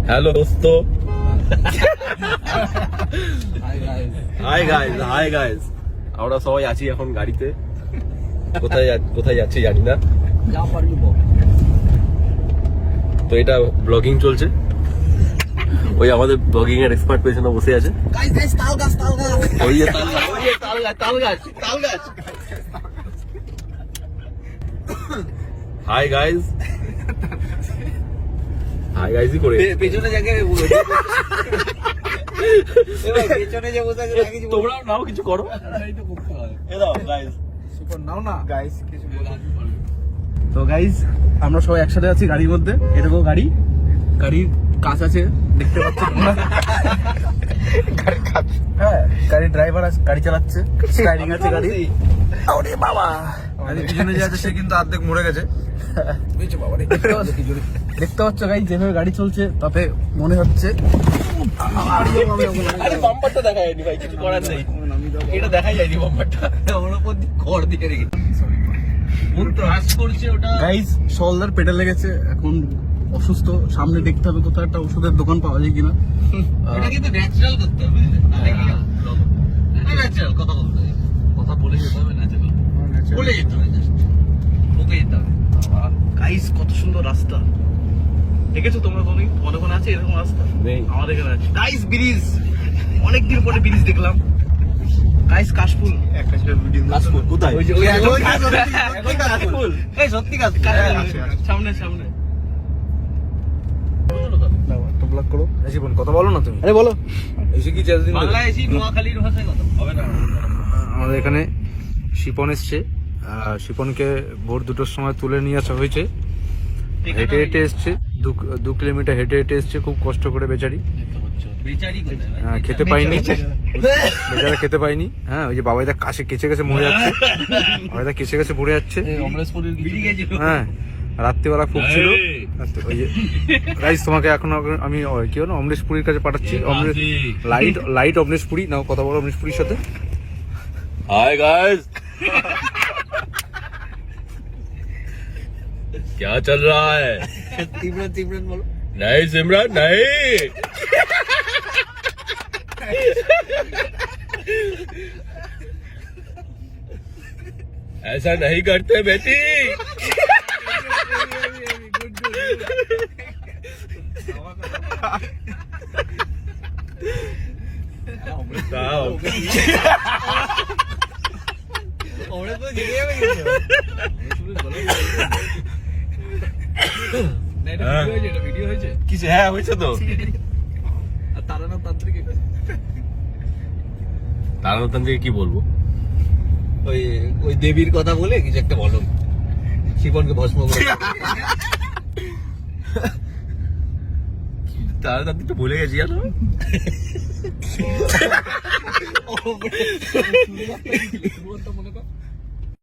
Hello দোস্ত। Hi guys, আমরা সবাই আছি এখন গাড়িতে। কোথায় যাচ্ছি জানি না, তো এটা ব্লগিং চলছে। ওই আমাদের ব্লগিং এর এক্সপার্ট পেছনে বসে আছে। ওই যে তাল গাছ। হাই গাইস করে পেছনে পেছনে যে বসে আছে কিছু তোমরাও নাও, কিছু করো। তো গাইজ আমরা সবাই একসাথে আছি গাড়ির মধ্যে। এরকম গাড়ির কাজ আছে, দেখতে পাচ্ছি তোমরা। হ্যাঁ, গাড়ির ড্রাইভার গাড়ি চালাচ্ছে, স্টাইরিং আছে গাড়ি। ওরে বাবা, পিছনে যে আছে সে কিন্তু অর্ধেক মরে গেছে। দেখতে পাচ্ছ গাইজ যেভাবে গাড়ি চলছে তাতে মনে হচ্ছে বাম্পারটা দেখা যায়নি ভাই, কিছু করার নেই। এটা দেখা যায়নি বাম্পারটা, ওর উপর ঘর দিয়ে রেখে গাইজ শোল্ডার পেটে লেগেছে, এখন অসুস্থ। সামনে দেখতে হবে কোথাও একটা ওষুধের দোকান পাওয়া যায় কিনা। এটা কিন্তু ন্যাচারাল করতে হবে, ন্যাচারাল কথা বলতে হবে, কথা বলে যেতে হবে, ন্যাচারাল বলে যেতে হবে, ওকে যেতে হবে। গাইজ কত সুন্দর রাস্তা, দেখেছো তোমরা? মনে আছে এরকম রাস্তা? আমাদের এখানে আছে গাইজ ব্রিজ। অনেকদিন পরে ব্রিজ দেখলাম গাইজ। কাশফুল একটা কোথায়? সত্যি কাজ সামনে ব্লগ করো। জীবন কথা বলো না তুমি। আরে বলো, এসে কি বাংলাদেশি নোয়াখালীর ভাষায় কথা হবে না। আমাদের এখানে শিপন এসছে। শিপনকে ভোর 2টোর সময় তুলে নিয়ে আসা হয়েছে। হেঁটে এসছে, 2 কিলোমিটার হেঁটে এসছে, খুব কষ্ট করে বেচারি। খেতে পাইনি, বেচারা খেতে পাইনি। হ্যাঁ, ওই যে বাবাইদা কেচে মরে যাচ্ছে। হ্যাঁ, রাত্রিবেলা খুব ছিল। ওই যে গাইস, তোমাকে এখন আমি কি হলো অমরেশ পুরীর কাছে পাঠাচ্ছি। লাইট অমরেশ পুরী নাও, কথা বলো অমরেশ পুরীর সাথে। हाय गाइस, क्या चल रहा है? तीव्रन बोलो। नहीं सिमरन नहीं। ऐसा नहीं करते बेटी। কিসে? হ্যাঁ হয়েছে তো। তারানাতান্ত্রিক কি বলবো? ওই দেবীর কথা বলে কিছু একটা বলো, শিবনকে ভস্ম করে। তারাতান্ত্রিক তো ভুলে গেছি জানো।